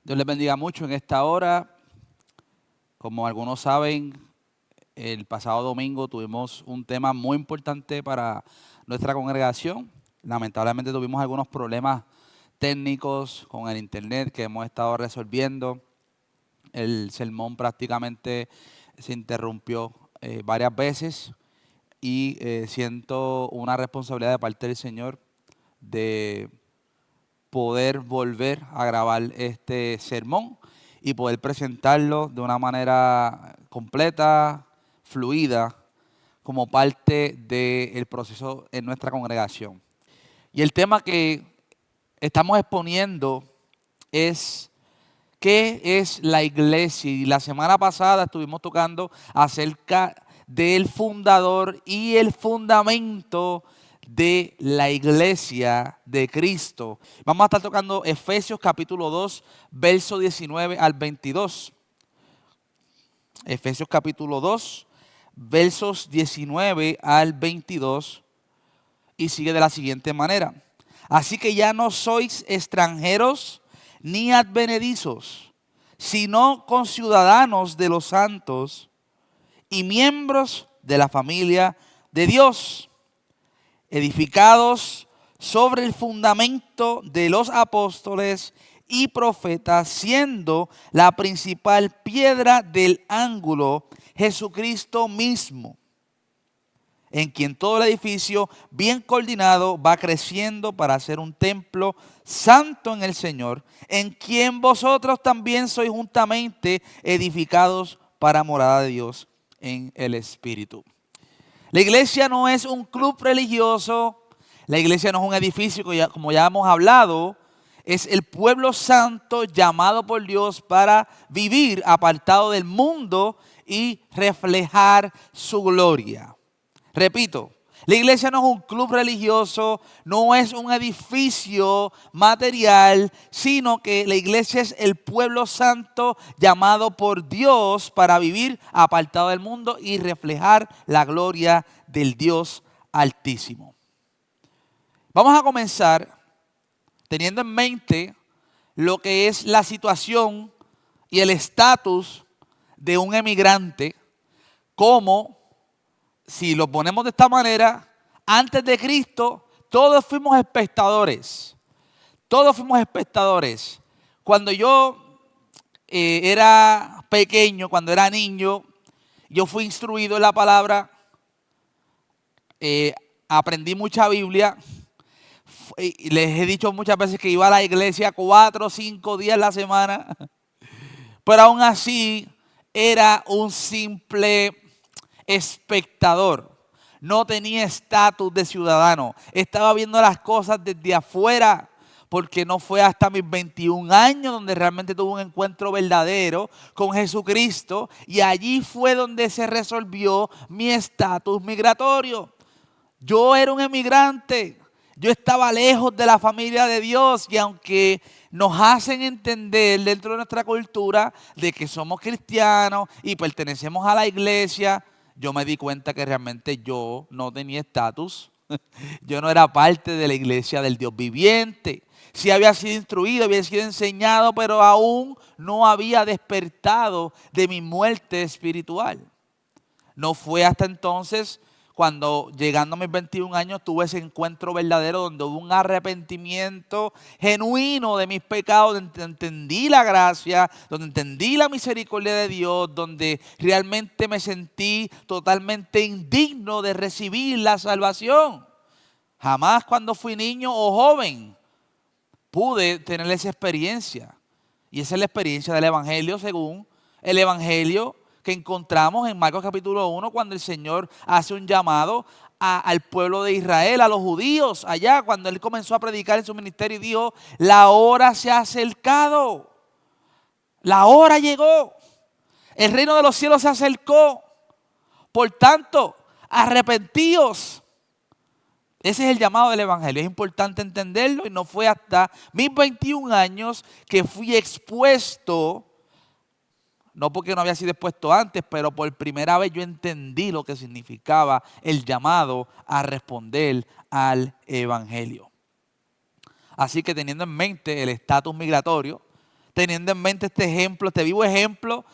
Dios les bendiga mucho en esta hora. Como algunos saben, el pasado domingo tuvimos un tema muy importante para nuestra congregación. Lamentablemente tuvimos algunos problemas técnicos con el internet que hemos estado resolviendo. El sermón prácticamente se interrumpió varias veces y siento una responsabilidad de parte del Señor de poder volver a grabar este sermón y poder presentarlo de una manera completa, fluida, como parte del proceso en nuestra congregación. Y el tema que estamos exponiendo es ¿qué es la iglesia? Y la semana pasada estuvimos tocando acerca del fundador y el fundamento de la iglesia de Cristo. Vamos a estar tocando Efesios capítulo 2, verso 19 al 22. Efesios capítulo 2, versos 19 al 22. Y sigue de la siguiente manera. Así que ya no sois extranjeros ni advenedizos, sino conciudadanos de los santos y miembros de la familia de Dios, edificados sobre el fundamento de los apóstoles y profetas, siendo la principal piedra del ángulo Jesucristo mismo, en quien todo el edificio bien coordinado va creciendo para ser un templo santo en el Señor, en quien vosotros también sois juntamente edificados para morada de Dios en el Espíritu. La iglesia no es un club religioso, la iglesia no es un edificio, como ya hemos hablado, es el pueblo santo llamado por Dios para vivir apartado del mundo y reflejar su gloria. Repito, la iglesia no es un club religioso, no es un edificio material, sino que la iglesia es el pueblo santo llamado por Dios para vivir apartado del mundo y reflejar la gloria del Dios Altísimo. Vamos a comenzar teniendo en mente lo que es la situación y el estatus de un emigrante, como si lo ponemos de esta manera, antes de Cristo, todos fuimos espectadores. Todos fuimos espectadores. Cuando yo era pequeño, cuando era niño, yo fui instruido en la palabra, aprendí mucha Biblia. Les he dicho muchas veces que iba a la iglesia 4 o 5 días a la semana, pero aún así era un simple espectador. No tenía estatus de ciudadano. Estaba viendo las cosas desde afuera, porque no fue hasta mis 21 años donde realmente tuve un encuentro verdadero con Jesucristo, y allí fue donde se resolvió mi estatus migratorio. Yo era un emigrante. Yo estaba lejos de la familia de Dios, y aunque nos hacen entender dentro de nuestra cultura de que somos cristianos y pertenecemos a la iglesia, yo me di cuenta que realmente yo no tenía estatus. Yo no era parte de la iglesia del Dios viviente. Sí había sido instruido, había sido enseñado, pero aún no había despertado de mi muerte espiritual. No fue hasta entonces cuando, llegando a mis 21 años, tuve ese encuentro verdadero donde hubo un arrepentimiento genuino de mis pecados, donde entendí la gracia, donde entendí la misericordia de Dios, donde realmente me sentí totalmente indigno de recibir la salvación. Jamás cuando fui niño o joven pude tener esa experiencia. Y esa es la experiencia del Evangelio, según el Evangelio que encontramos en Marcos capítulo 1, cuando el Señor hace un llamado al pueblo de Israel, a los judíos, allá cuando Él comenzó a predicar en su ministerio, y dijo: la hora se ha acercado, la hora llegó, el reino de los cielos se acercó, por tanto, arrepentíos. Ese es el llamado del Evangelio. Es importante entenderlo, y no fue hasta mis 21 años que fui expuesto, no porque no había sido expuesto antes, pero por primera vez yo entendí lo que significaba el llamado a responder al Evangelio. Así que, teniendo en mente el estatus migratorio, teniendo en mente este ejemplo, este vivo ejemplo,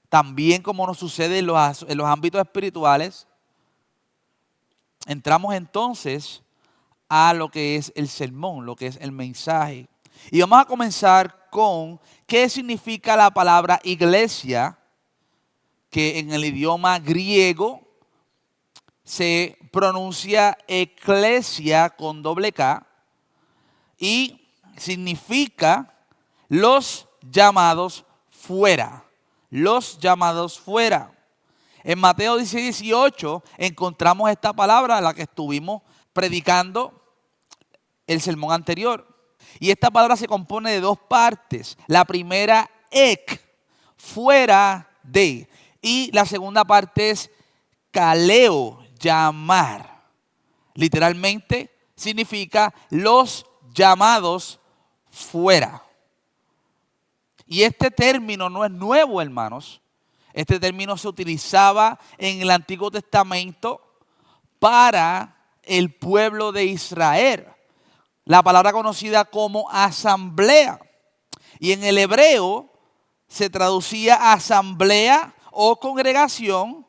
también como nos sucede en los ámbitos espirituales, entramos entonces a lo que es el sermón, lo que es el mensaje. Y vamos a comenzar con qué significa la palabra iglesia, que en el idioma griego se pronuncia eclesia con doble K y significa los llamados fuera. Los llamados fuera. En Mateo 16:18 encontramos esta palabra, la que estuvimos predicando el sermón anterior. Y esta palabra se compone de dos partes. La primera, ek, fuera de. Y la segunda parte es kaleo, llamar. Literalmente significa los llamados fuera. Y este término no es nuevo, hermanos. Este término se utilizaba en el Antiguo Testamento para el pueblo de Israel. La palabra conocida como asamblea. Y en el hebreo se traducía asamblea o congregación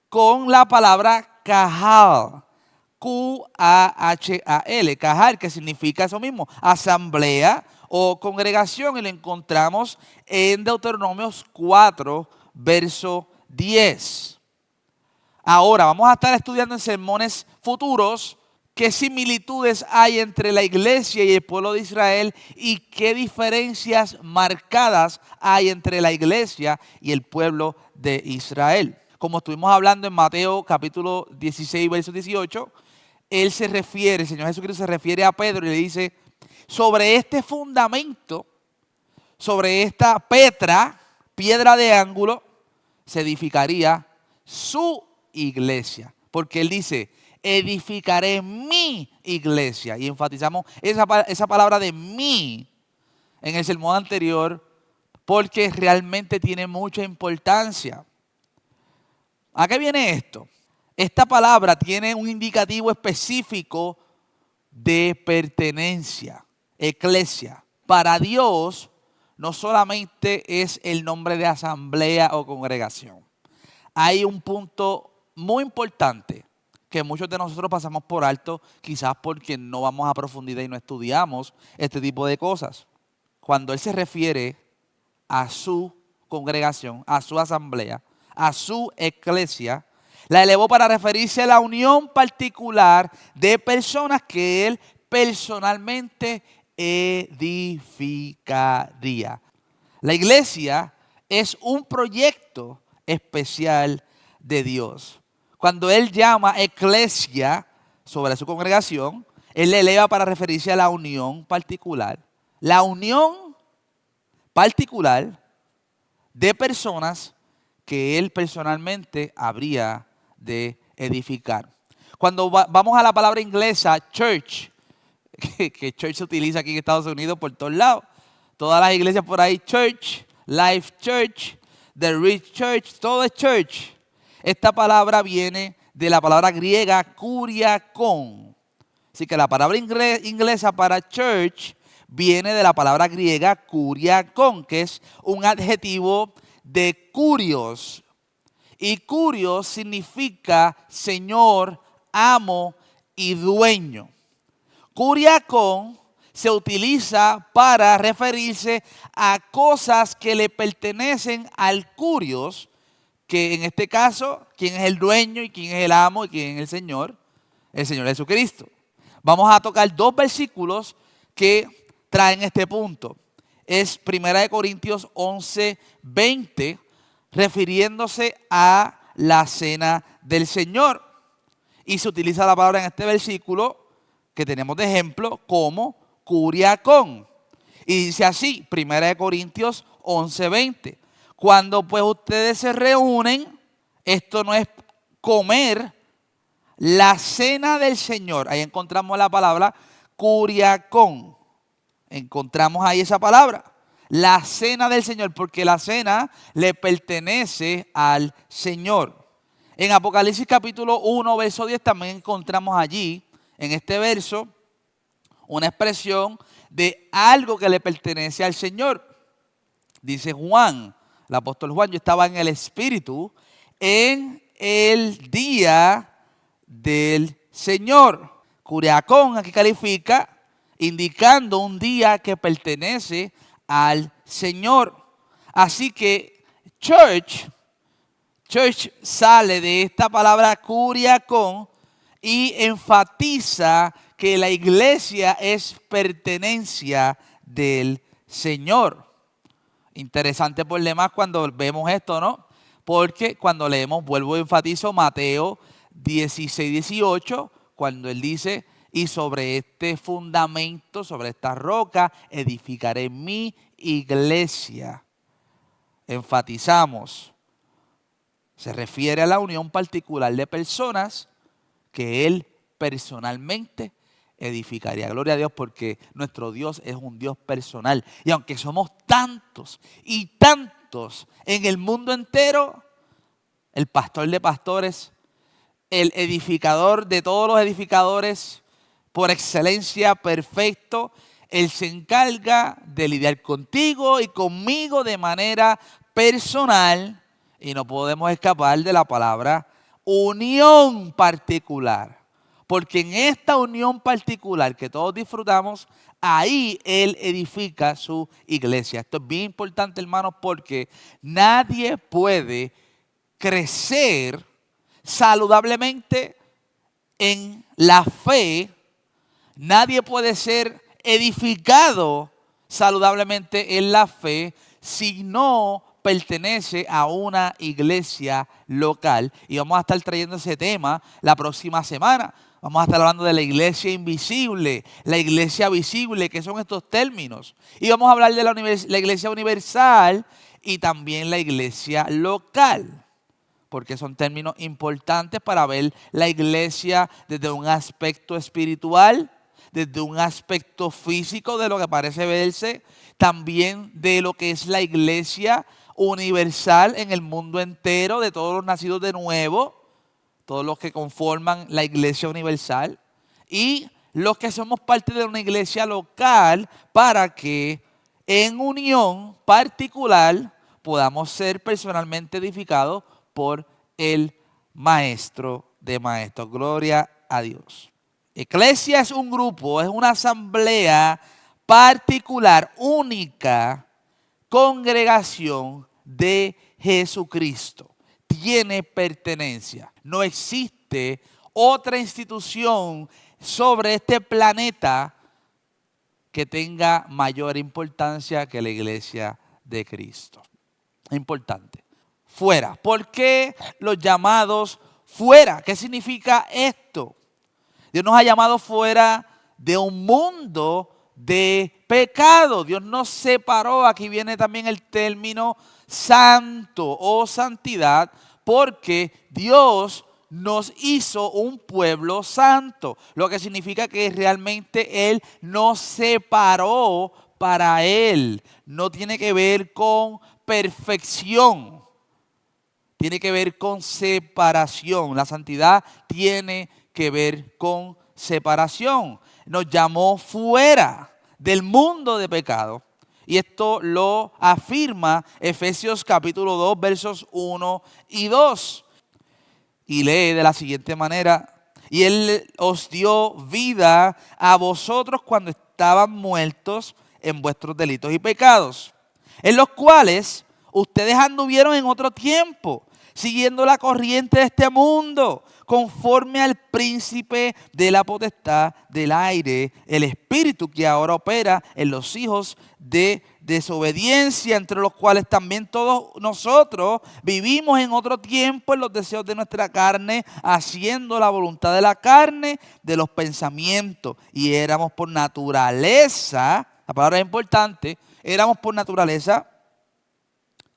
con la palabra kahal. Q-A-H-A-L, kahal, que significa eso mismo, asamblea o congregación. Y lo encontramos en Deuteronomios 4, verso 10. Ahora vamos a estar estudiando en sermones futuros qué similitudes hay entre la iglesia y el pueblo de Israel y qué diferencias marcadas hay entre la iglesia y el pueblo de Israel. Como estuvimos hablando en Mateo capítulo 16, verso 18, el Señor Jesucristo se refiere a Pedro y le dice, sobre este fundamento, sobre esta piedra de ángulo, se edificaría su iglesia. Porque él dice, edificaré mi iglesia. Y enfatizamos esa palabra de mí en el sermón anterior porque realmente tiene mucha importancia. ¿A qué viene esto? Esta palabra tiene un indicativo específico de pertenencia, eclesia. Para Dios no solamente es el nombre de asamblea o congregación. Hay un punto muy importante que muchos de nosotros pasamos por alto, quizás porque no vamos a profundidad y no estudiamos este tipo de cosas. Cuando Él se refiere a su congregación, a su asamblea, a su eclesia, la elevó para referirse a la unión particular de personas que Él personalmente edificaría. La iglesia es un proyecto especial de Dios. Cuando Él llama eclesia sobre su congregación, Él le eleva para referirse a la unión particular. La unión particular de personas que Él personalmente habría de edificar. Cuando vamos a la palabra inglesa, church, que church se utiliza aquí en Estados Unidos por todos lados. Todas las iglesias por ahí, church, Life Church, The Rich Church, todo es church. Esta palabra viene de la palabra griega kuriakon. Así que la palabra inglesa para church viene de la palabra griega kuriakon, que es un adjetivo de kurios. Y kurios significa señor, amo y dueño. Kuriakon se utiliza para referirse a cosas que le pertenecen al kurios, que en este caso, ¿quién es el dueño y quién es el amo y quién es el Señor? El Señor Jesucristo. Vamos a tocar dos versículos que traen este punto. Es 1 Corintios 11, 20, refiriéndose a la cena del Señor. Y se utiliza la palabra en este versículo que tenemos de ejemplo como kuriakon. Y dice así, 1 Corintios 11, 20. Cuando pues ustedes se reúnen, esto no es comer la cena del Señor. Ahí encontramos la palabra kuriakon. Encontramos ahí esa palabra. La cena del Señor, porque la cena le pertenece al Señor. En Apocalipsis capítulo 1, verso 10 también encontramos allí, en este verso, una expresión de algo que le pertenece al Señor. Dice Juan, el apóstol Juan, yo estaba en el Espíritu en el día del Señor. Curiacón aquí califica indicando un día que pertenece al Señor. Así que church sale de esta palabra curiacón y enfatiza que la iglesia es pertenencia del Señor. Interesante por demás cuando vemos esto, ¿no? Porque cuando leemos, vuelvo a enfatizo Mateo 16, 18, cuando él dice, y sobre este fundamento, sobre esta roca, edificaré mi iglesia. Enfatizamos, se refiere a la unión particular de personas que él personalmente edificaría. Gloria a Dios, porque nuestro Dios es un Dios personal. Y aunque somos tantos y tantos en el mundo entero, el pastor de pastores, el edificador de todos los edificadores, por excelencia, perfecto, él se encarga de lidiar contigo y conmigo de manera personal, y no podemos escapar de la palabra unión particular. Porque en esta unión particular que todos disfrutamos, ahí Él edifica su iglesia. Esto es bien importante, hermanos, porque nadie puede crecer saludablemente en la fe. Nadie puede ser edificado saludablemente en la fe si no pertenece a una iglesia local. Y vamos a estar trayendo ese tema la próxima semana. Vamos a estar hablando de la iglesia invisible, la iglesia visible, que son estos términos. Y vamos a hablar de la iglesia universal y también la iglesia local, porque son términos importantes para ver la iglesia desde un aspecto espiritual, desde un aspecto físico de lo que parece verse, también de lo que es la iglesia universal en el mundo entero, de todos los nacidos de nuevo, todos los que conforman la iglesia universal, y los que somos parte de una iglesia local, para que en unión particular podamos ser personalmente edificados por el Maestro de Maestros. Gloria a Dios. Iglesia es un grupo, es una asamblea particular, única, congregación de Jesucristo. Tiene pertenencia. No existe otra institución sobre este planeta que tenga mayor importancia que la iglesia de Cristo. Importante. Fuera. ¿Por qué los llamados fuera? ¿Qué significa esto? Dios nos ha llamado fuera de un mundo de pecado. Dios nos separó. Aquí viene también el término santo o santidad, porque Dios nos hizo un pueblo santo, lo que significa que realmente Él nos separó para Él. No tiene que ver con perfección, tiene que ver con separación. La santidad tiene que ver con separación. Nos llamó fuera del mundo de pecado. Y esto lo afirma Efesios capítulo 2, versos 1 y 2. Y lee de la siguiente manera: y Él os dio vida a vosotros cuando estaban muertos en vuestros delitos y pecados, en los cuales ustedes anduvieron en otro tiempo, siguiendo la corriente de este mundo, conforme al príncipe de la potestad del aire, el espíritu que ahora opera en los hijos de desobediencia, entre los cuales también todos nosotros vivimos en otro tiempo en los deseos de nuestra carne, haciendo la voluntad de la carne, de los pensamientos, y éramos por naturaleza, la palabra es importante, éramos por naturaleza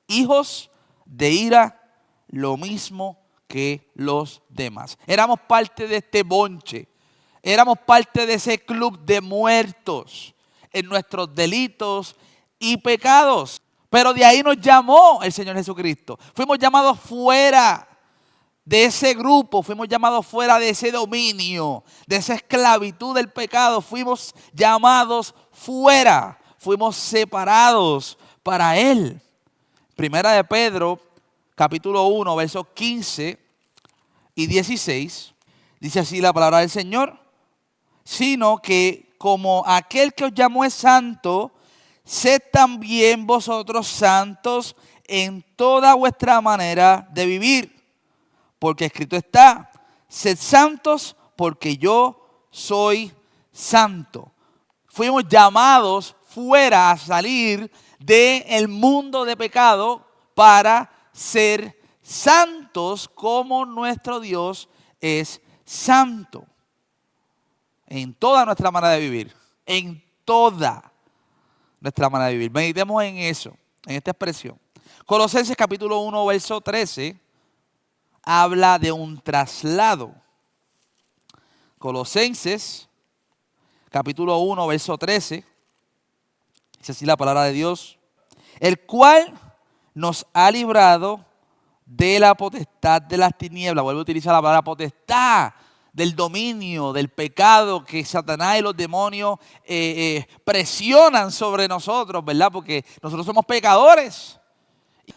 hijos de ira, lo mismo que los demás. Éramos parte de este bonche, éramos parte de ese club de muertos en nuestros delitos y pecados. Pero de ahí nos llamó el Señor Jesucristo. Fuimos llamados fuera de ese grupo, fuimos llamados fuera de ese dominio, de esa esclavitud del pecado. Fuimos llamados fuera, fuimos separados para Él. Primera de Pedro, capítulo 1, versos 15 y 16. Dice así la palabra del Señor. Sino que como aquel que os llamó es santo, sed también vosotros santos en toda vuestra manera de vivir. Porque escrito está, sed santos porque yo soy santo. Fuimos llamados fuera a salir del mundo de pecado para ser santos como nuestro Dios es santo. En toda nuestra manera de vivir. En toda nuestra manera de vivir. Meditemos en eso, en esta expresión. Colosenses capítulo 1, verso 13, habla de un traslado. Colosenses capítulo 1, verso 13, dice así la palabra de Dios, el cual nos ha librado de la potestad de las tinieblas. Vuelvo a utilizar la palabra potestad, del dominio, del pecado que Satanás y los demonios presionan sobre nosotros, ¿verdad? Porque nosotros somos pecadores.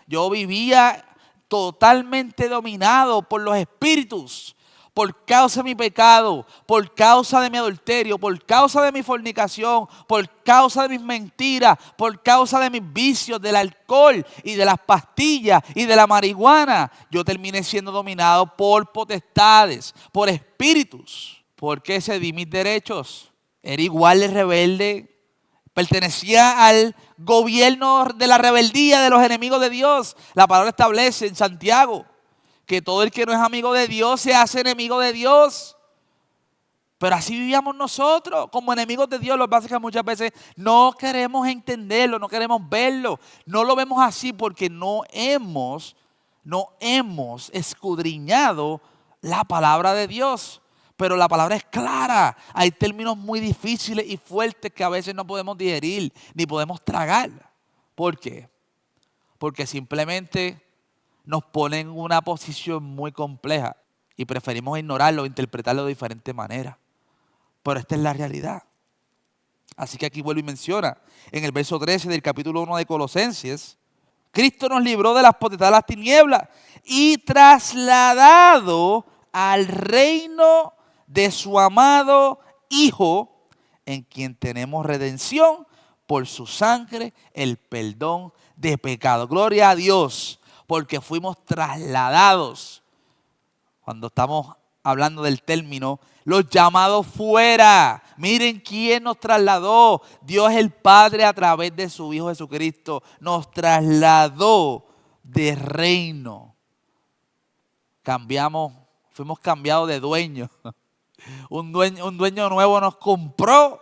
Yo vivía totalmente dominado por los espíritus, por causa de mi pecado, por causa de mi adulterio, por causa de mi fornicación, por causa de mis mentiras, por causa de mis vicios, del alcohol y de las pastillas y de la marihuana. Yo terminé siendo dominado por potestades, por espíritus. ¿Por qué cedí mis derechos? Era igual de rebelde. Pertenecía al gobierno de la rebeldía de los enemigos de Dios. La palabra establece en Santiago que todo el que no es amigo de Dios se hace enemigo de Dios. Pero así vivíamos nosotros, como enemigos de Dios. Lo que pasa es que muchas veces no queremos entenderlo, no queremos verlo. No lo vemos así porque no hemos escudriñado la palabra de Dios. Pero la palabra es clara. Hay términos muy difíciles y fuertes que a veces no podemos digerir ni podemos tragar. ¿Por qué? Porque simplemente nos ponen en una posición muy compleja y preferimos ignorarlo o interpretarlo de diferente manera. Pero esta es la realidad. Así que aquí vuelvo y menciona, en el verso 13 del capítulo 1 de Colosenses, Cristo nos libró de las potestades de las tinieblas y trasladado al reino de su amado Hijo, en quien tenemos redención por su sangre, el perdón de pecado. Gloria a Dios, porque fuimos trasladados. Cuando estamos hablando del término, los llamados fuera. Miren quién nos trasladó. Dios el Padre a través de su Hijo Jesucristo nos trasladó de reino. Fuimos cambiados de dueño. Un dueño nuevo nos compró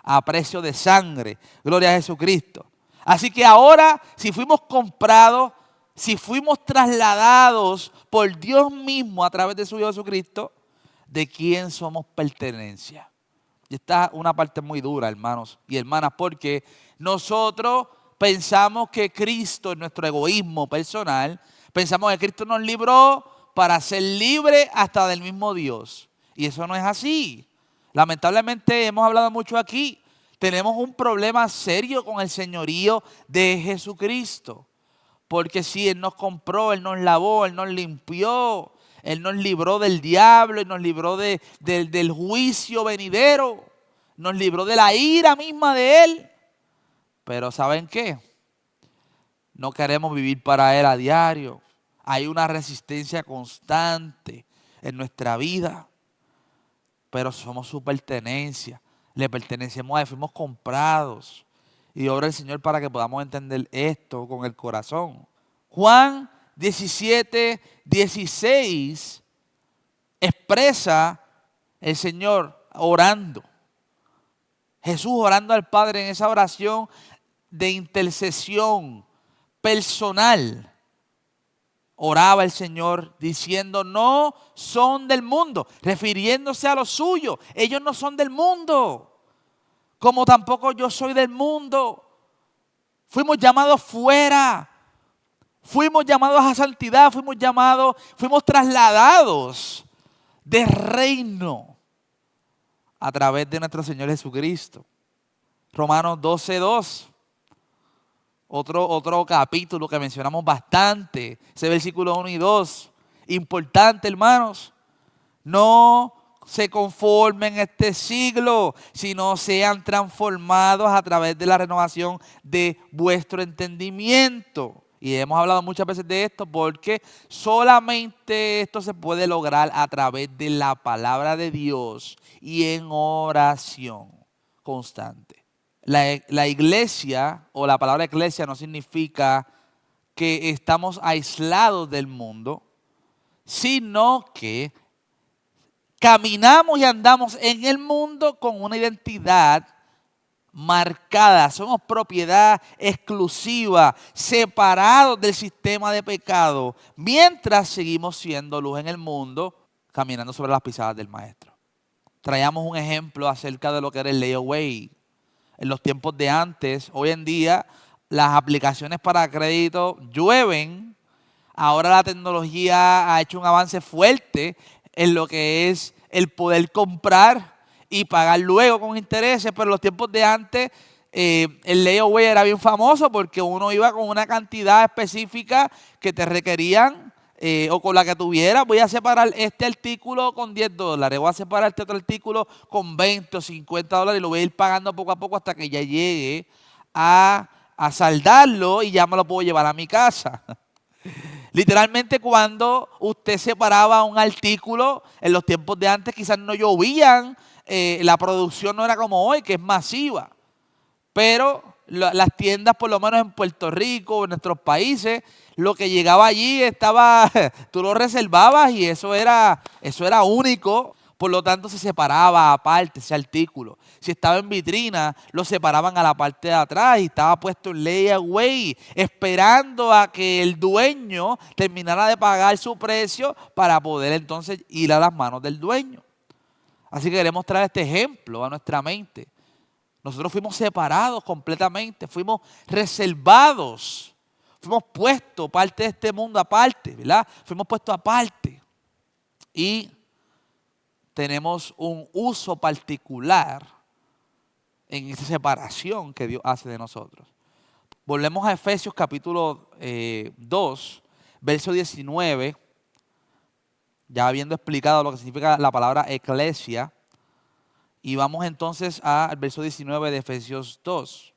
a precio de sangre. Gloria a Jesucristo. Así que ahora, si fuimos comprados, si fuimos trasladados por Dios mismo a través de su Hijo Jesucristo, ¿de quién somos pertenencia? Y esta es una parte muy dura, hermanos y hermanas, porque nosotros pensamos que Cristo, en nuestro egoísmo personal, pensamos que Cristo nos libró para ser libres hasta del mismo Dios. Y eso no es así. Lamentablemente hemos hablado mucho aquí. Tenemos un problema serio con el señorío de Jesucristo. Porque si Él nos compró, Él nos lavó, Él nos limpió, Él nos libró del diablo, Él nos libró del juicio venidero, nos libró de la ira misma de Él. Pero ¿saben qué? No queremos vivir para Él a diario. Hay una resistencia constante en nuestra vida. Pero somos su pertenencia. Le pertenecemos a Él, fuimos comprados. Y obra el Señor para que podamos entender esto con el corazón. Juan 17, 16 expresa el Señor orando. Jesús orando al Padre en esa oración de intercesión personal. Oraba el Señor diciendo, no son del mundo, refiriéndose a los suyos. Ellos no son del mundo, como tampoco yo soy del mundo. Fuimos llamados fuera, fuimos llamados a santidad, fuimos trasladados de reino a través de nuestro Señor Jesucristo. Romanos 12:2 Otro capítulo que mencionamos bastante, ese versículo 1 y 2. Importante, hermanos. No se conformen en este siglo, sino sean transformados a través de la renovación de vuestro entendimiento. Y hemos hablado muchas veces de esto porque solamente esto se puede lograr a través de la palabra de Dios y en oración constante. La iglesia o la palabra iglesia no significa que estamos aislados del mundo, sino que caminamos y andamos en el mundo con una identidad marcada. Somos propiedad exclusiva, separados del sistema de pecado, mientras seguimos siendo luz en el mundo, caminando sobre las pisadas del Maestro. Traíamos un ejemplo acerca de lo que era el layaway. En los tiempos de antes, hoy en día, las aplicaciones para crédito llueven. Ahora la tecnología ha hecho un avance fuerte en lo que es el poder comprar y pagar luego con intereses, pero en los tiempos de antes el layaway era bien famoso porque uno iba con una cantidad específica que te requerían o con la que tuvieras. Voy a separar este artículo con $10, voy a separar este otro artículo con 20 o 50 dólares y lo voy a ir pagando poco a poco hasta que ya llegue a saldarlo y ya me lo puedo llevar a mi casa. Literalmente cuando usted separaba un artículo, en los tiempos de antes quizás no llovían, la producción no era como hoy, que es masiva. Pero las tiendas, por lo menos en Puerto Rico, en nuestros países, lo que llegaba allí estaba, tú lo reservabas y eso era único. Por lo tanto, se separaba aparte ese artículo. Si estaba en vitrina, lo separaban a la parte de atrás y estaba puesto en layaway, esperando a que el dueño terminara de pagar su precio para poder entonces ir a las manos del dueño. Así que queremos traer este ejemplo a nuestra mente. Nosotros fuimos separados completamente, fuimos reservados, fuimos puestos parte de este mundo aparte, ¿verdad? Fuimos puestos aparte y tenemos un uso particular en esa separación que Dios hace de nosotros. Volvemos a Efesios capítulo 2, verso 19, ya habiendo explicado lo que significa la palabra eclesia, y vamos entonces al verso 19 de Efesios 2.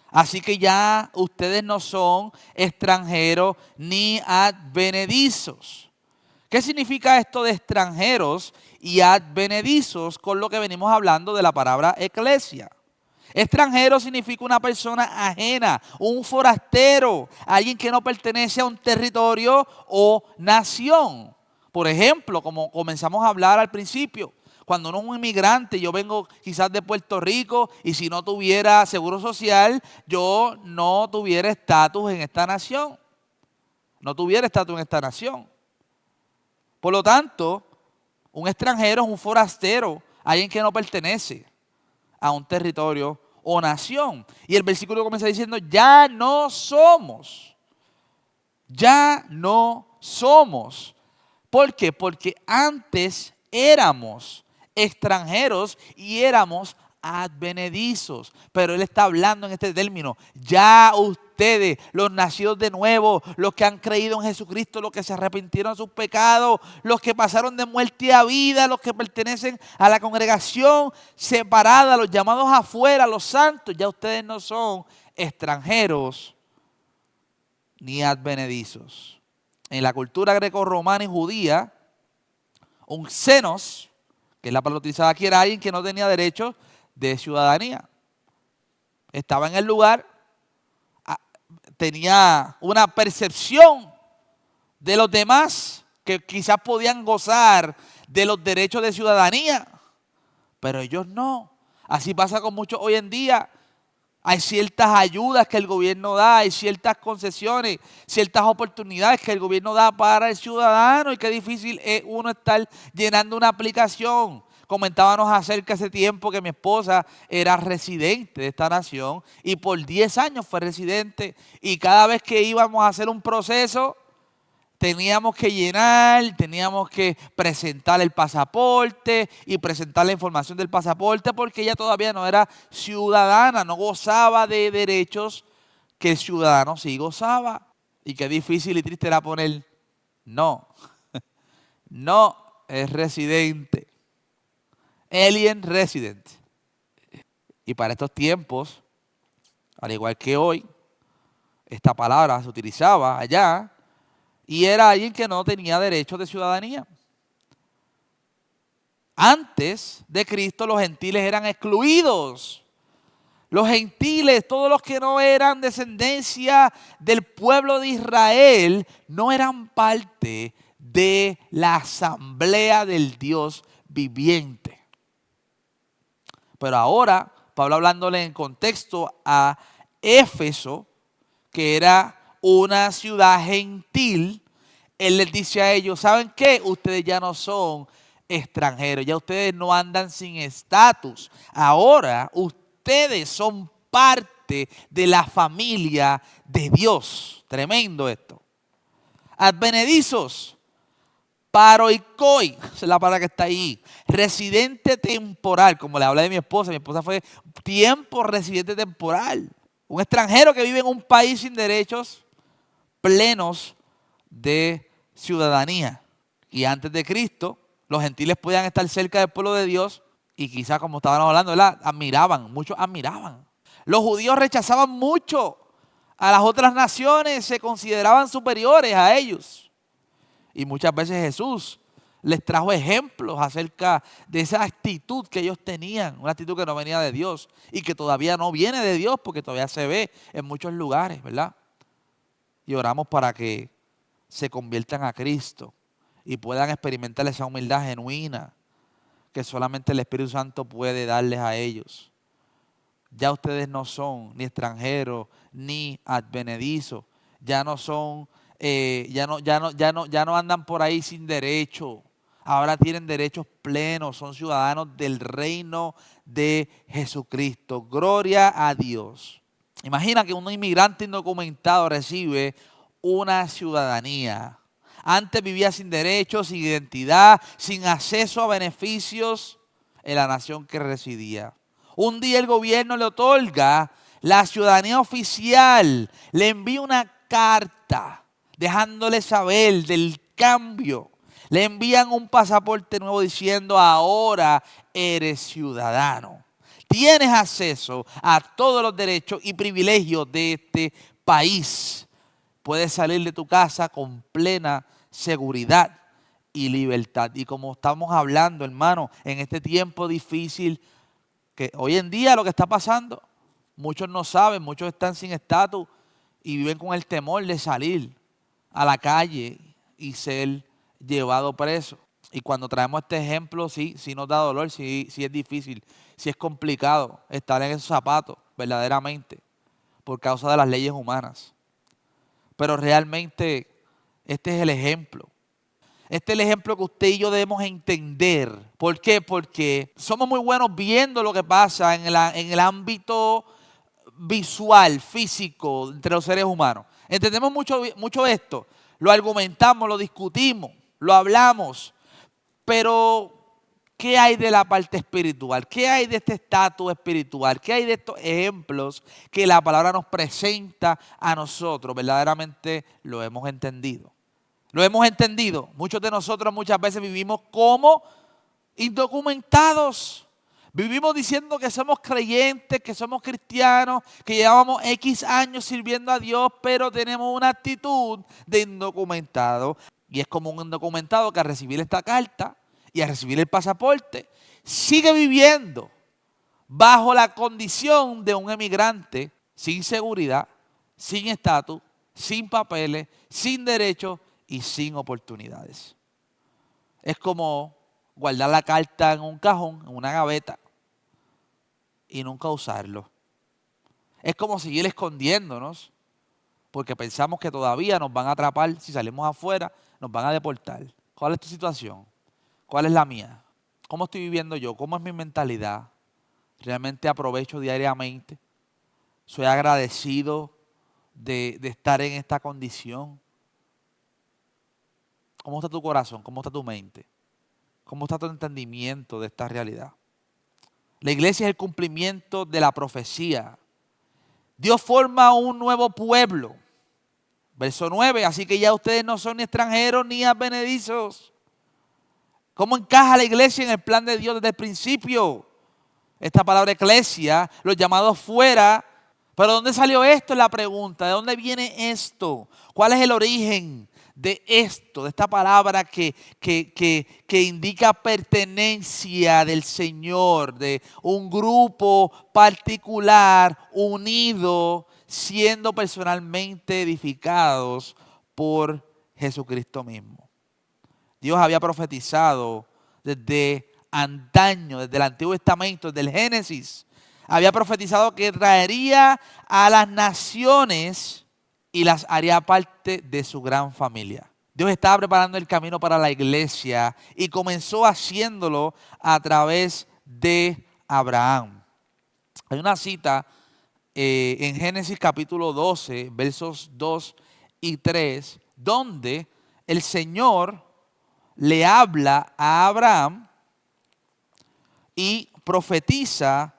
Así que ya ustedes no son extranjeros ni advenedizos. ¿Qué significa esto de extranjeros y advenedizos con lo que venimos hablando de la palabra eclesia? Extranjero significa una persona ajena, un forastero, alguien que no pertenece a un territorio o nación. Por ejemplo, como comenzamos a hablar al principio, cuando uno es un inmigrante, yo vengo quizás de Puerto Rico y si no tuviera seguro social, yo no tuviera estatus en esta nación. No tuviera estatus en esta nación. Por lo tanto, un extranjero es un forastero, alguien que no pertenece a un territorio o nación. Y el versículo comienza diciendo, ya no somos. ¿Por qué? Porque antes éramos extranjeros y éramos advenedizos. Pero él está hablando en este término. Ya ustedes, los nacidos de nuevo, los que han creído en Jesucristo, los que se arrepintieron de sus pecados, los que pasaron de muerte a vida, los que pertenecen a la congregación separada, los llamados afuera, los santos, ya ustedes no son extranjeros ni advenedizos. En la cultura greco-romana y judía, un xenos, que es la palabra utilizada aquí, era alguien que no tenía derechos de ciudadanía. Estaba en el lugar, tenía una percepción de los demás que quizás podían gozar de los derechos de ciudadanía, pero ellos no. Así pasa con muchos hoy en día. Hay ciertas ayudas que el gobierno da, hay ciertas concesiones, ciertas oportunidades que el gobierno da para el ciudadano y qué difícil es uno estar llenando una aplicación. Comentábamos acerca hace tiempo que mi esposa era residente de esta nación y por 10 años fue residente y cada vez que íbamos a hacer un proceso teníamos que llenar, teníamos que presentar el pasaporte y presentar la información del pasaporte porque ella todavía no era ciudadana, no gozaba de derechos que el ciudadano sí gozaba. Y qué difícil y triste era poner, no, no es residente, alien resident. Y para estos tiempos, al igual que hoy, esta palabra se utilizaba allá y era alguien que no tenía derechos de ciudadanía. Antes de Cristo los gentiles eran excluidos. Los gentiles, todos los que no eran descendencia del pueblo de Israel, no eran parte de la asamblea del Dios viviente. Pero ahora, Pablo hablándole en contexto a Éfeso, que era una ciudad gentil, él les dice a ellos, ¿saben qué? Ustedes ya no son extranjeros, ya ustedes no andan sin estatus. Ahora ustedes son parte de la familia de Dios. Tremendo esto. Advenedizos, paroikoi, esa es la palabra que está ahí. Residente temporal, como le hablé de mi esposa fue tiempo residente temporal. Un extranjero que vive en un país sin derechos plenos de ciudadanía. Y antes de Cristo, los gentiles podían estar cerca del pueblo de Dios y quizás, como estábamos hablando, ¿verdad? Muchos admiraban. Los judíos rechazaban mucho a las otras naciones, se consideraban superiores a ellos. Y muchas veces Jesús les trajo ejemplos acerca de esa actitud que ellos tenían, una actitud que no venía de Dios y que todavía no viene de Dios porque todavía se ve en muchos lugares, ¿verdad? Y oramos para que se conviertan a Cristo y puedan experimentar esa humildad genuina que solamente el Espíritu Santo puede darles a ellos. Ya ustedes no son ni extranjeros ni advenedizos, ya no son, ya no andan por ahí sin derecho. Ahora tienen derechos plenos, son ciudadanos del reino de Jesucristo. Gloria a Dios. Imagina que un inmigrante indocumentado recibe una ciudadanía. Antes vivía sin derechos, sin identidad, sin acceso a beneficios en la nación que residía. Un día el gobierno le otorga la ciudadanía oficial, le envía una carta dejándole saber del cambio. Le envían un pasaporte nuevo diciendo, ahora eres ciudadano. Tienes acceso a todos los derechos y privilegios de este país. Puedes salir de tu casa con plena seguridad y libertad. Y como estamos hablando, hermano, en este tiempo difícil, que hoy en día lo que está pasando, muchos no saben, muchos están sin estatus y viven con el temor de salir a la calle y ser llevado preso. Y cuando traemos este ejemplo, sí nos da dolor, sí es difícil, sí es complicado estar en esos zapatos, verdaderamente, por causa de las leyes humanas. Pero realmente este es el ejemplo. Este es el ejemplo que usted y yo debemos entender. ¿Por qué? Porque somos muy buenos viendo lo que pasa en el ámbito visual, físico, entre los seres humanos. Entendemos mucho esto. Lo argumentamos, lo discutimos, lo hablamos. Pero, ¿qué hay de la parte espiritual? ¿Qué hay de este estatus espiritual? ¿Qué hay de estos ejemplos que la palabra nos presenta a nosotros? Verdaderamente lo hemos entendido. Lo hemos entendido. Muchos de nosotros muchas veces vivimos como indocumentados. Vivimos diciendo que somos creyentes, que somos cristianos, que llevamos X años sirviendo a Dios, pero tenemos una actitud de indocumentado. Y es como un indocumentado que al recibir esta carta y al recibir el pasaporte, sigue viviendo bajo la condición de un emigrante sin seguridad, sin estatus, sin papeles, sin derechos y sin oportunidades. Es como guardar la carta en un cajón, en una gaveta, y nunca usarlo. Es como seguir escondiéndonos, porque pensamos que todavía nos van a atrapar. Si salimos afuera, nos van a deportar. ¿Cuál es tu situación? ¿Cuál es la mía? ¿Cómo estoy viviendo yo? ¿Cómo es mi mentalidad? ¿Realmente aprovecho diariamente? ¿Soy agradecido de estar en esta condición? ¿Cómo está tu corazón? ¿Cómo está tu mente? ¿Cómo está tu entendimiento de esta realidad? La iglesia es el cumplimiento de la profecía Dios forma un nuevo pueblo. Verso 9, así que ya ustedes no son ni extranjeros ni advenedizos. ¿Cómo encaja la iglesia en el plan de Dios desde el principio? Esta palabra eclesia, los llamados fuera. ¿Pero dónde salió esto? Es la pregunta. ¿De dónde viene esto? ¿Cuál es el origen de esto? De esta palabra que indica pertenencia del Señor, de un grupo particular unido, siendo personalmente edificados por Jesucristo mismo. Dios había profetizado desde antaño, desde el Antiguo Testamento, desde el Génesis. Había profetizado que traería a las naciones y las haría parte de su gran familia. Dios estaba preparando el camino para la iglesia y comenzó haciéndolo a través de Abraham. Hay una cita en Génesis capítulo 12, versos 2 y 3, donde el Señor le habla a Abraham y profetiza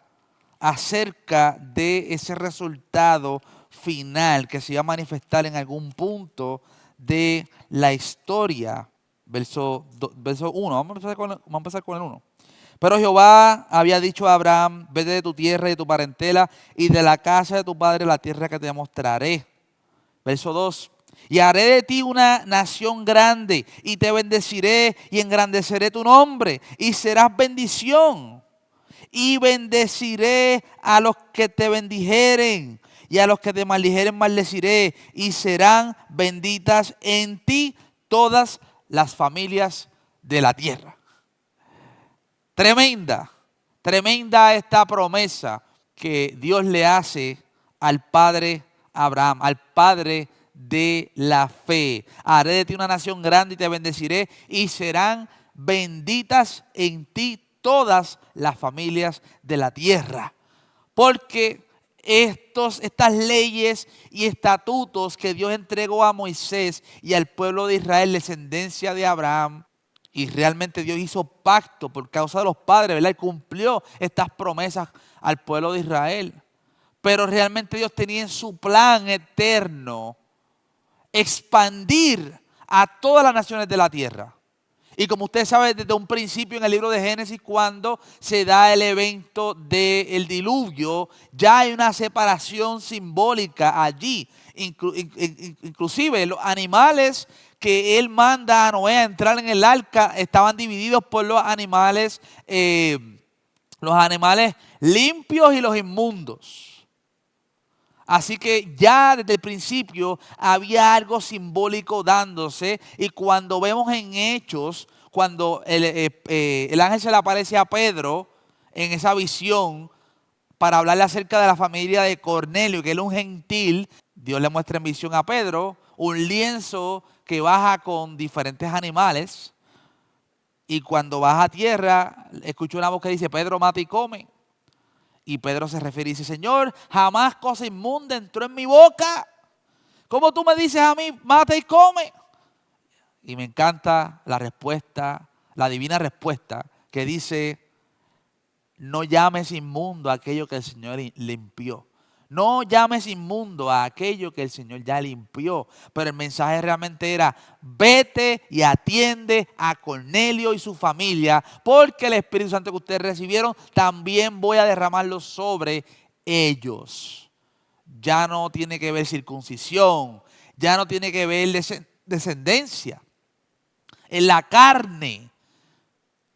acerca de ese resultado final que se iba a manifestar en algún punto de la historia. Verso 1, vamos a empezar con el 1. Pero Jehová había dicho a Abraham, vete de tu tierra y de tu parentela y de la casa de tu padre la tierra que te mostraré. Verso 2. Y haré de ti una nación grande y te bendeciré y engrandeceré tu nombre y serás bendición. Y bendeciré a los que te bendijeren y a los que te maldijeren maldeciré y serán benditas en ti todas las familias de la tierra. Tremenda esta promesa que Dios le hace al padre Abraham, al padre de la fe. Haré de ti una nación grande y te bendeciré y serán benditas en ti todas las familias de la tierra. Porque estas leyes y estatutos que Dios entregó a Moisés y al pueblo de Israel, descendencia de Abraham, y realmente Dios hizo pacto por causa de los padres, ¿verdad? Y cumplió estas promesas al pueblo de Israel. Pero realmente Dios tenía en su plan eterno expandir a todas las naciones de la tierra. Y como usted sabe, desde un principio en el libro de Génesis, cuando se da el evento del diluvio, ya hay una separación simbólica allí. Inclusive los animales que él manda a Noé a entrar en el arca estaban divididos por los animales limpios y los inmundos. Así que ya desde el principio había algo simbólico dándose, y cuando vemos en Hechos, cuando el ángel se le aparece a Pedro en esa visión para hablarle acerca de la familia de Cornelio, que él es un gentil, Dios le muestra en visión a Pedro un lienzo que baja con diferentes animales, y cuando baja a tierra escucha una voz que dice: Pedro, mata y come. Y Pedro se refiere y dice: Señor, jamás cosa inmunda entró en mi boca. ¿Cómo tú me dices a mí, mata y come? Y me encanta la respuesta, la divina respuesta que dice: no llames inmundo a aquello que el Señor limpió. No llames inmundo a aquello que el Señor ya limpió. Pero el mensaje realmente era: vete y atiende a Cornelio y su familia, porque el Espíritu Santo que ustedes recibieron también voy a derramarlo sobre ellos. Ya no tiene que ver circuncisión, ya no tiene que ver descendencia. En la carne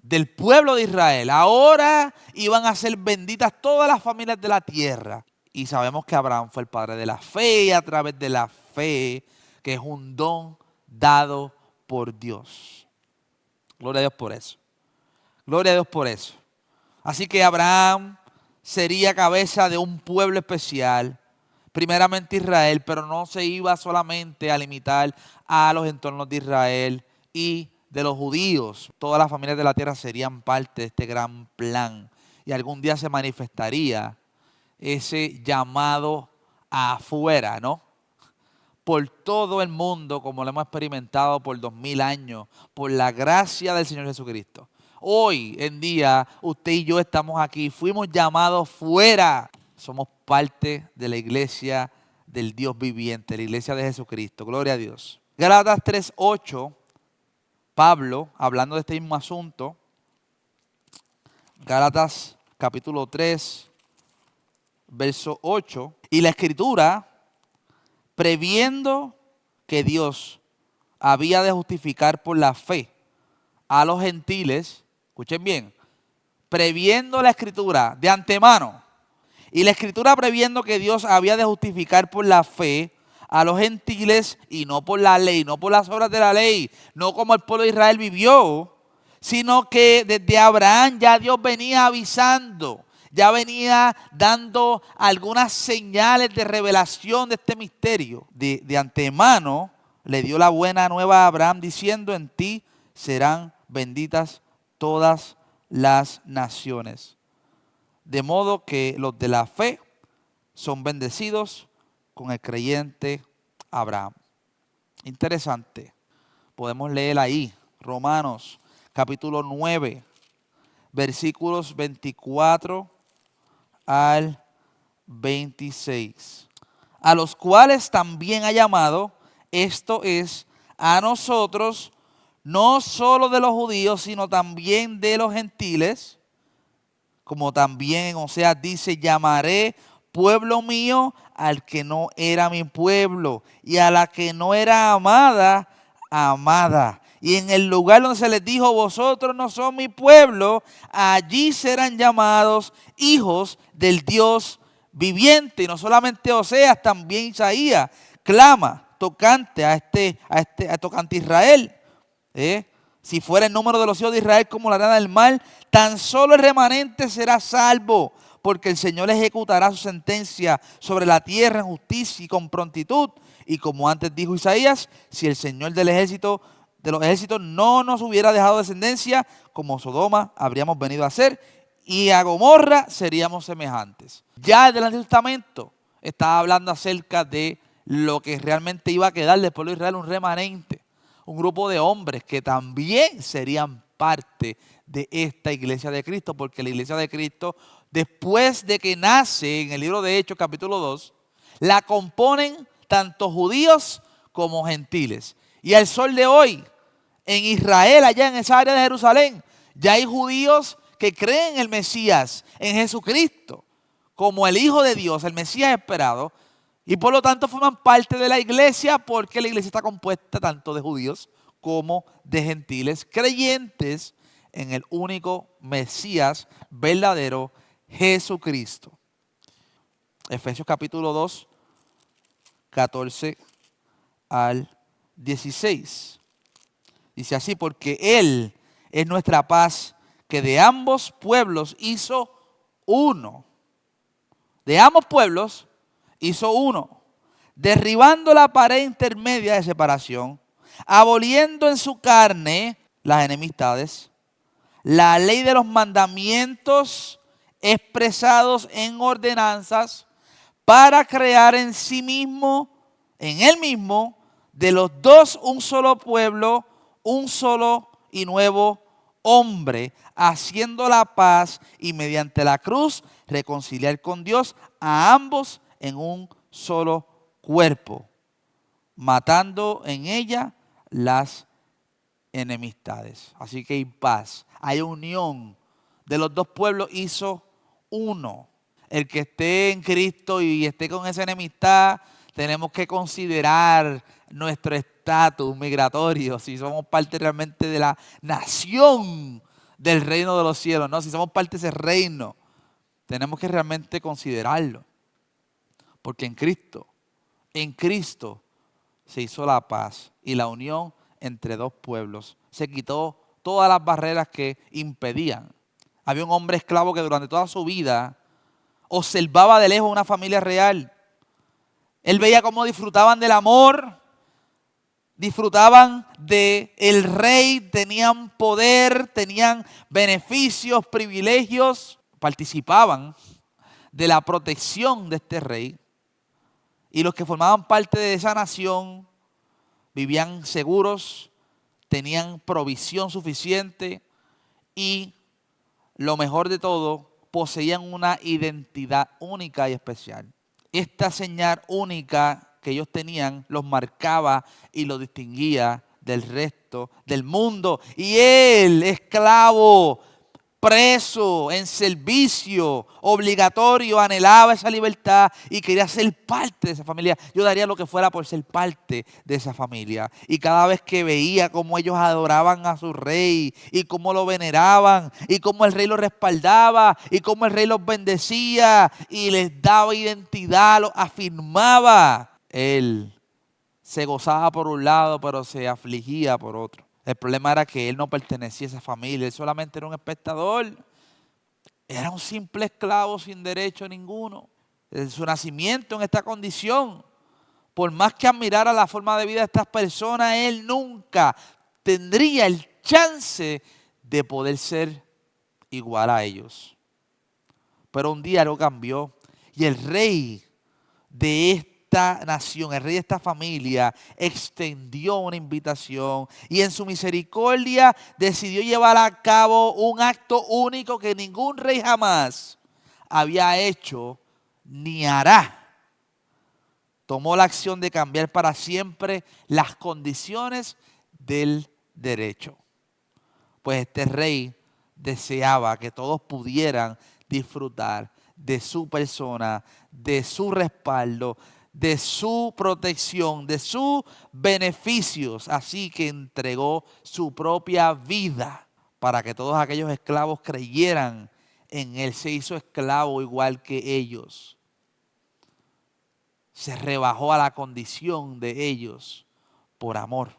del pueblo de Israel, ahora iban a ser benditas todas las familias de la tierra. Y sabemos que Abraham fue el padre de la fe, y a través de la fe, que es un don dado por Dios. Gloria a Dios por eso. Gloria a Dios por eso. Así que Abraham sería cabeza de un pueblo especial, primeramente Israel, pero no se iba solamente a limitar a los entornos de Israel y de los judíos. Todas las familias de la tierra serían parte de este gran plan, y algún día se manifestaría ese llamado afuera, ¿no? Por todo el mundo, como lo hemos experimentado por 2000 años, por la gracia del Señor Jesucristo. Hoy en día, usted y yo estamos aquí, fuimos llamados fuera. Somos parte de la iglesia del Dios viviente, la iglesia de Jesucristo. Gloria a Dios. Gálatas 3:8, Pablo, hablando de este mismo asunto, Gálatas capítulo 3, verso 8, y la Escritura, previendo que Dios había de justificar por la fe a los gentiles, escuchen bien, previendo la Escritura de antemano, y la Escritura previendo que Dios había de justificar por la fe a los gentiles y no por la ley, no por las obras de la ley, no como el pueblo de Israel vivió, sino que desde Abraham ya Dios venía avisando, ya venía dando algunas señales de revelación de este misterio. De antemano le dio la buena nueva a Abraham diciendo: en ti serán benditas todas las naciones. De modo que los de la fe son bendecidos con el creyente Abraham. Interesante. Podemos leer ahí, Romanos capítulo 9, versículos 24 al 26. A los cuales también ha llamado, esto es, a nosotros, no solo de los judíos, sino también de los gentiles, como también en Oseas dice: llamaré pueblo mío al que no era mi pueblo, y a la que no era amada, amada. Y en el lugar donde se les dijo: vosotros no son mi pueblo, allí serán llamados hijos del Dios viviente. Y no solamente Oseas, también Isaías clama tocante a tocante a Israel. Si fuera el número de los hijos de Israel como la arena del mar, tan solo el remanente será salvo, porque el Señor ejecutará su sentencia sobre la tierra en justicia y con prontitud. Y como antes dijo Isaías: si el Señor de los ejércitos no nos hubiera dejado descendencia, como Sodoma habríamos venido a ser, y a Gomorra seríamos semejantes. Ya el Antiguo Testamento estaba hablando acerca de lo que realmente iba a quedar del pueblo de Israel, un remanente, un grupo de hombres que también serían parte de esta iglesia de Cristo, porque la iglesia de Cristo, después de que nace en el libro de Hechos capítulo 2, la componen tanto judíos como gentiles. Y al sol de hoy, en Israel, allá en esa área de Jerusalén, ya hay judíos que creen en el Mesías, en Jesucristo, como el Hijo de Dios, el Mesías esperado, y por lo tanto forman parte de la iglesia, porque la iglesia está compuesta tanto de judíos como de gentiles, creyentes en el único Mesías verdadero, Jesucristo. Efesios capítulo 2, 14 al 16. Dice así: porque Él es nuestra paz, que de ambos pueblos hizo uno. De ambos pueblos hizo uno, derribando la pared intermedia de separación, aboliendo en su carne las enemistades, la ley de los mandamientos expresados en ordenanzas, para crear en sí mismo, en él mismo, de los dos un solo pueblo, un solo y nuevo hombre, haciendo la paz, y mediante la cruz reconciliar con Dios a ambos en un solo cuerpo, matando en ella las enemistades. Así que hay paz, hay unión. De los dos pueblos hizo uno. El que esté en Cristo y esté con esa enemistad, tenemos que considerar nuestro estatus migratorio, si somos parte realmente de la nación del reino de los cielos, ¿no? Si somos parte de ese reino, tenemos que realmente considerarlo. Porque en Cristo se hizo la paz y la unión entre dos pueblos. Se quitó todas las barreras que impedían. Había un hombre esclavo que durante toda su vida observaba de lejos una familia real. Él veía cómo disfrutaban del amor, disfrutaban del rey, tenían poder, tenían beneficios, privilegios, participaban de la protección de este rey. Y los que formaban parte de esa nación vivían seguros, tenían provisión suficiente y lo mejor de todo, poseían una identidad única y especial. Esta señal única que ellos tenían los marcaba y los distinguía del resto del mundo. Y él, esclavo, preso, en servicio, obligatorio, anhelaba esa libertad y quería ser parte de esa familia. Yo daría lo que fuera por ser parte de esa familia. Y cada vez que veía cómo ellos adoraban a su rey y cómo lo veneraban y cómo el rey los respaldaba y cómo el rey los bendecía y les daba identidad, los afirmaba, él se gozaba por un lado, pero se afligía por otro. El problema era que él no pertenecía a esa familia, él solamente era un espectador. Era un simple esclavo sin derecho ninguno. Desde su nacimiento en esta condición, por más que admirara la forma de vida de estas personas, él nunca tendría el chance de poder ser igual a ellos. Pero un día algo cambió y el rey de esta nación, el rey de esta familia, extendió una invitación y en su misericordia decidió llevar a cabo un acto único que ningún rey jamás había hecho ni hará. Tomó la acción de cambiar para siempre las condiciones del derecho. Pues este rey deseaba que todos pudieran disfrutar de su persona, de su respaldo, de su protección, de sus beneficios. Así que entregó su propia vida para que todos aquellos esclavos creyeran en él. Se hizo esclavo igual que ellos. Se rebajó a la condición de ellos por amor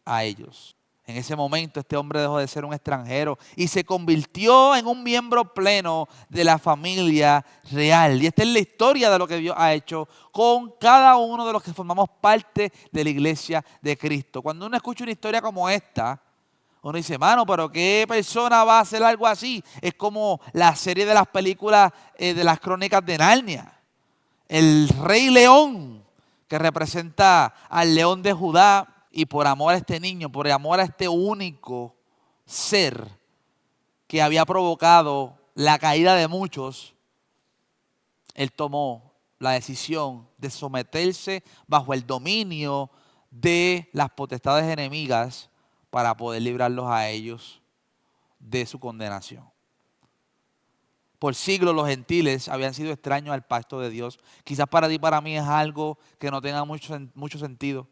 a ellos. En ese momento este hombre dejó de ser un extranjero y se convirtió en un miembro pleno de la familia real. Y esta es la historia de lo que Dios ha hecho con cada uno de los que formamos parte de la iglesia de Cristo. Cuando uno escucha una historia como esta, uno dice, mano, pero ¿qué persona va a hacer algo así? Es como la serie de las películas de las crónicas de Narnia. El rey león que representa al león de Judá. Y por amor a este niño, por amor a este único ser que había provocado la caída de muchos, él tomó la decisión de someterse bajo el dominio de las potestades enemigas para poder librarlos a ellos de su condenación. Por siglos los gentiles habían sido extraños al pacto de Dios. Quizás para ti y para mí es algo que no tenga mucho sentido.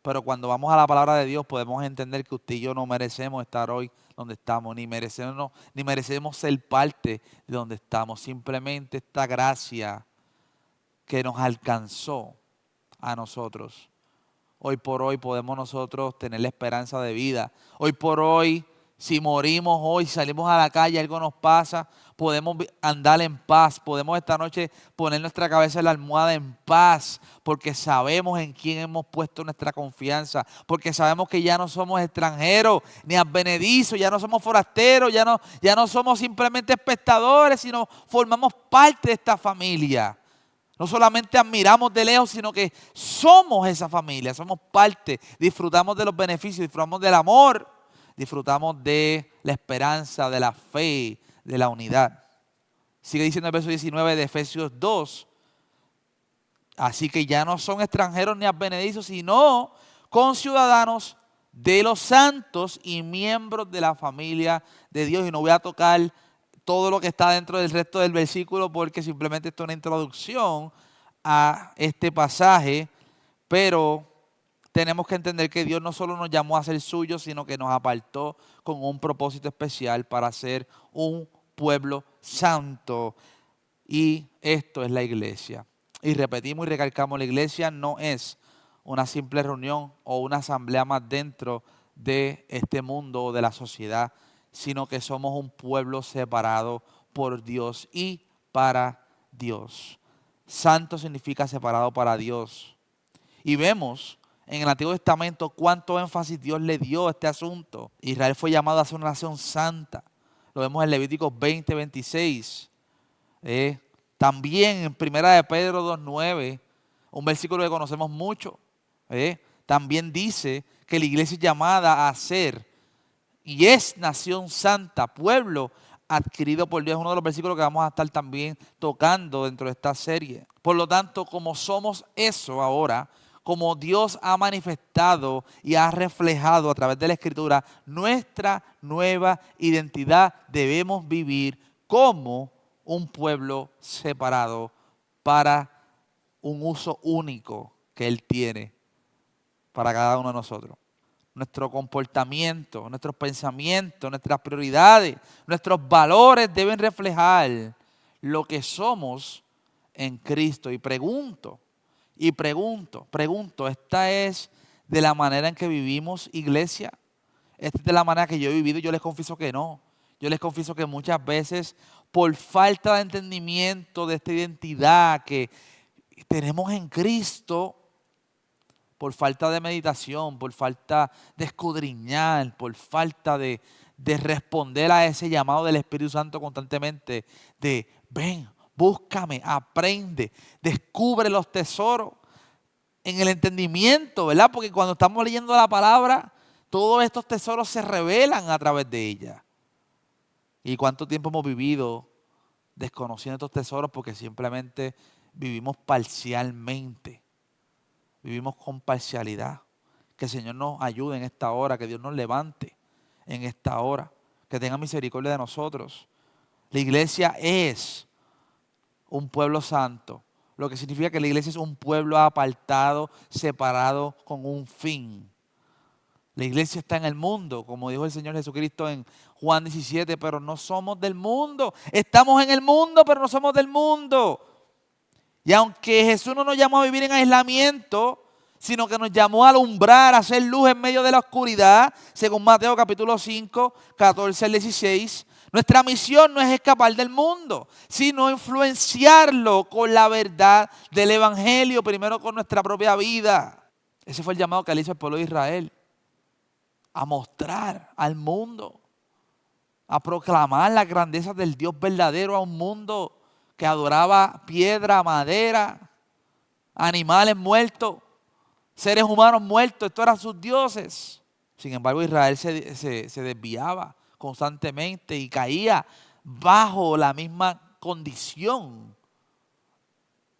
Pero cuando vamos a la palabra de Dios podemos entender que usted y yo no merecemos estar hoy donde estamos, ni merecemos ser parte de donde estamos. Simplemente esta gracia que nos alcanzó a nosotros. Hoy por hoy podemos nosotros tener la esperanza de vida. Hoy por hoy, si morimos hoy, si salimos a la calle, algo nos pasa, podemos andar en paz. Podemos esta noche poner nuestra cabeza en la almohada en paz, porque sabemos en quién hemos puesto nuestra confianza, porque sabemos que ya no somos extranjeros ni advenedizos, ya no somos forasteros, ya no somos simplemente espectadores, sino formamos parte de esta familia. No solamente admiramos de lejos, sino que somos esa familia, somos parte, disfrutamos de los beneficios, disfrutamos del amor, disfrutamos de la esperanza, de la fe, de la unidad. Sigue diciendo el verso 19 de Efesios 2. Así que ya no son extranjeros ni advenedizos, sino conciudadanos de los santos y miembros de la familia de Dios. Y no voy a tocar todo lo que está dentro del resto del versículo porque simplemente esto es una introducción a este pasaje, pero tenemos que entender que Dios no solo nos llamó a ser suyos, sino que nos apartó con un propósito especial para ser un pueblo santo. Y esto es la iglesia. Y repetimos y recalcamos, la iglesia no es una simple reunión o una asamblea más dentro de este mundo o de la sociedad, sino que somos un pueblo separado por Dios y para Dios. Santo significa separado para Dios. Y vemos en el Antiguo Testamento cuánto énfasis Dios le dio a este asunto. Israel fue llamado a ser una nación santa. Lo vemos en Levíticos 20, 26. También en 1 de Pedro 2:9, un versículo que conocemos mucho. También dice que la iglesia es llamada a ser y es nación santa, pueblo adquirido por Dios. Es uno de los versículos que vamos a estar también tocando dentro de esta serie. Por lo tanto, como somos eso ahora, como Dios ha manifestado y ha reflejado a través de la Escritura nuestra nueva identidad, debemos vivir como un pueblo separado para un uso único que Él tiene para cada uno de nosotros. Nuestro comportamiento, nuestros pensamientos, nuestras prioridades, nuestros valores deben reflejar lo que somos en Cristo. Y pregunto, ¿esta es de la manera en que vivimos, iglesia? ¿Esta es de la manera que yo he vivido? Yo les confieso que no. Yo les confieso que muchas veces, por falta de entendimiento de esta identidad que tenemos en Cristo, por falta de meditación, por falta de escudriñar, por falta de responder a ese llamado del Espíritu Santo constantemente, de ven, búscame, aprende, descubre los tesoros en el entendimiento, ¿verdad? Porque cuando estamos leyendo la palabra, todos estos tesoros se revelan a través de ella. ¿Y cuánto tiempo hemos vivido desconociendo estos tesoros porque simplemente vivimos parcialmente? Vivimos con parcialidad. Que el Señor nos ayude en esta hora, que Dios nos levante en esta hora, que tenga misericordia de nosotros. La iglesia es un pueblo santo, lo que significa que la iglesia es un pueblo apartado, separado con un fin. La iglesia está en el mundo, como dijo el Señor Jesucristo en Juan 17, pero no somos del mundo. Estamos en el mundo, pero no somos del mundo. Y aunque Jesús no nos llamó a vivir en aislamiento, sino que nos llamó a alumbrar, a hacer luz en medio de la oscuridad, según Mateo capítulo 5, 14 al 16, nuestra misión no es escapar del mundo, sino influenciarlo con la verdad del Evangelio, primero con nuestra propia vida. Ese fue el llamado que le hizo el pueblo de Israel, a mostrar al mundo, a proclamar las grandezas del Dios verdadero a un mundo que adoraba piedra, madera, animales muertos, seres humanos muertos. Estos eran sus dioses. Sin embargo, Israel se desviaba constantemente y caía bajo la misma condición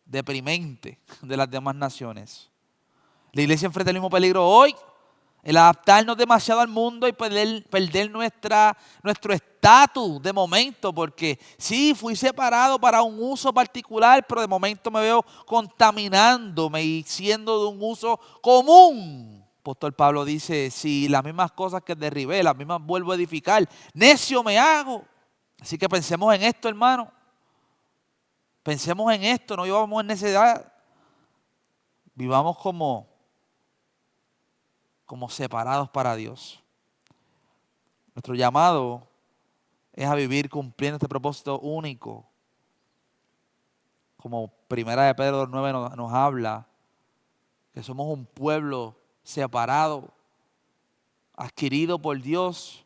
deprimente de las demás naciones. La iglesia enfrenta el mismo peligro hoy, el adaptarnos demasiado al mundo y perder nuestro estatus de momento, porque sí, fui separado para un uso particular, pero de momento me veo contaminándome y siendo de un uso común. Apóstol Pablo dice, si las mismas cosas que derribé, las mismas vuelvo a edificar, necio me hago. Así que pensemos en esto, hermano. Pensemos en esto, no vivamos en necedad. Vivamos como separados para Dios. Nuestro llamado es a vivir cumpliendo este propósito único. Como Primera de Pedro 9 nos habla, que somos un pueblo separado, adquirido por Dios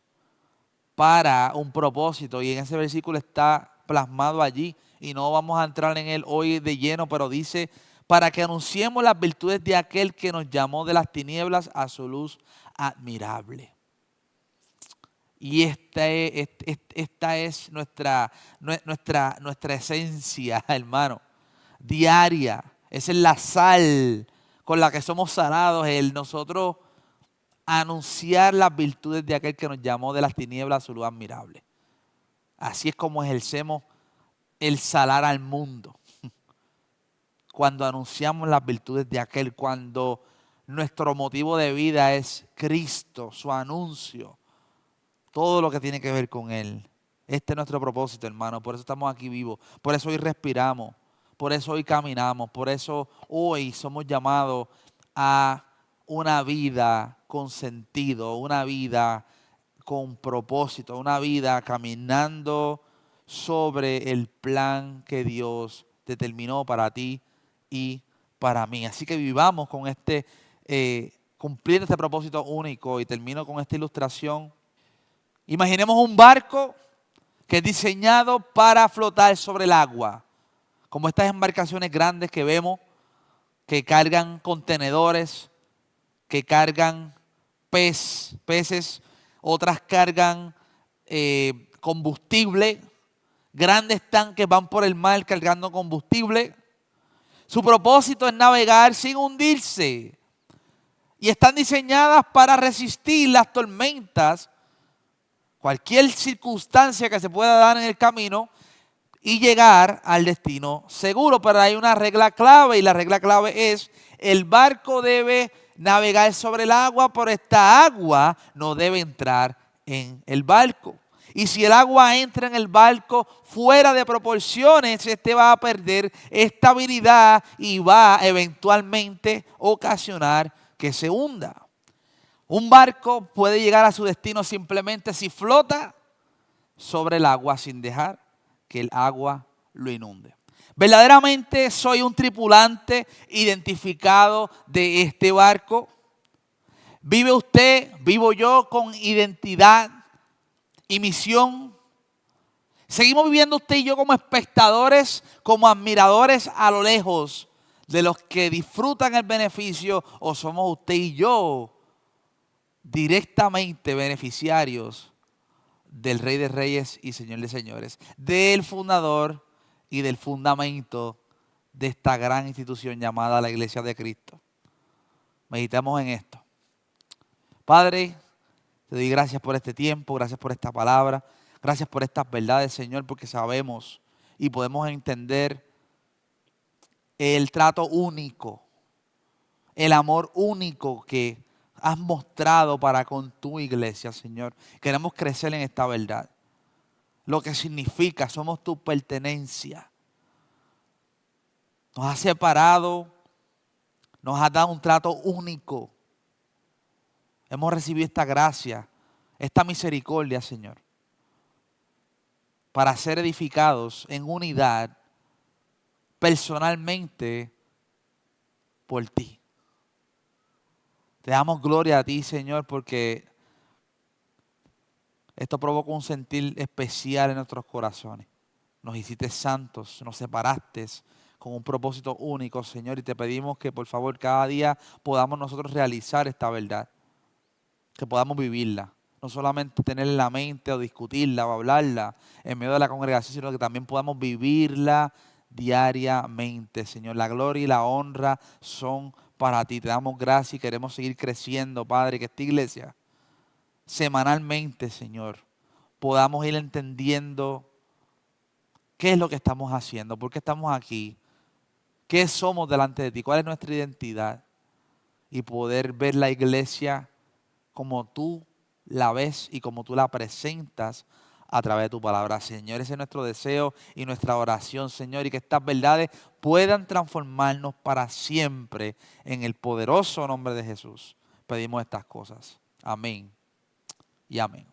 para un propósito. Y en ese versículo está plasmado allí, y no vamos a entrar en él hoy de lleno, pero dice, para que anunciemos las virtudes de aquel que nos llamó de las tinieblas a su luz admirable. Y esta es nuestra esencia, hermano, diaria. Esa es la sal con la que somos salados, el nosotros anunciar las virtudes de aquel que nos llamó de las tinieblas a su luz admirable. Así es como ejercemos el salar al mundo. Cuando anunciamos las virtudes de aquel, cuando nuestro motivo de vida es Cristo, su anuncio, todo lo que tiene que ver con Él. Este es nuestro propósito, hermano. Por eso estamos aquí vivos. Por eso hoy respiramos. Por eso hoy caminamos. Por eso hoy somos llamados a una vida con sentido, una vida con propósito, una vida caminando sobre el plan que Dios determinó para ti y para mí. Así que vivamos con cumpliendo este propósito único. Y termino con esta ilustración. Imaginemos un barco que es diseñado para flotar sobre el agua, como estas embarcaciones grandes que vemos, que cargan contenedores, que cargan peces, otras cargan combustible. Grandes tanques van por el mar cargando combustible. Su propósito es navegar sin hundirse. Y están diseñadas para resistir las tormentas, cualquier circunstancia que se pueda dar en el camino y llegar al destino seguro. Pero hay una regla clave, y la regla clave es: el barco debe navegar sobre el agua, pero esta agua no debe entrar en el barco. Y si el agua entra en el barco fuera de proporciones, este va a perder estabilidad y va a eventualmente ocasionar que se hunda. Un barco puede llegar a su destino simplemente si flota sobre el agua sin dejar que el agua lo inunde. ¿Verdaderamente soy un tripulante identificado de este barco? ¿Vive usted, vivo yo con identidad y misión? ¿Seguimos viviendo usted y yo como espectadores, como admiradores a lo lejos de los que disfrutan el beneficio, o somos usted y yo directamente beneficiarios del Rey de Reyes y Señor de Señores, del fundador y del fundamento de esta gran institución llamada la Iglesia de Cristo? Meditemos en esto. Padre, te doy gracias por este tiempo, gracias por esta palabra, gracias por estas verdades, Señor, porque sabemos y podemos entender el trato único, el amor único que has mostrado para con tu iglesia, Señor. Queremos crecer en esta verdad. Lo que significa, somos tu pertenencia. Nos has separado, nos has dado un trato único. Hemos recibido esta gracia, esta misericordia, Señor, para ser edificados en unidad personalmente por ti. Te damos gloria a ti, Señor, porque esto provoca un sentir especial en nuestros corazones. Nos hiciste santos, nos separaste con un propósito único, Señor, y te pedimos que por favor cada día podamos nosotros realizar esta verdad, que podamos vivirla. No solamente tenerla en la mente o discutirla o hablarla en medio de la congregación, sino que también podamos vivirla diariamente, Señor. La gloria y la honra son para ti. Te damos gracias y queremos seguir creciendo, Padre, que esta iglesia semanalmente, Señor, podamos ir entendiendo qué es lo que estamos haciendo, por qué estamos aquí, qué somos delante de ti, cuál es nuestra identidad, y poder ver la iglesia como tú la ves y como tú la presentas a través de tu palabra, Señor. Ese es nuestro deseo y nuestra oración, Señor, y que estas verdades puedan transformarnos para siempre en el poderoso nombre de Jesús. Pedimos estas cosas. Amén y amén.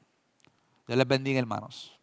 Dios les bendiga, hermanos.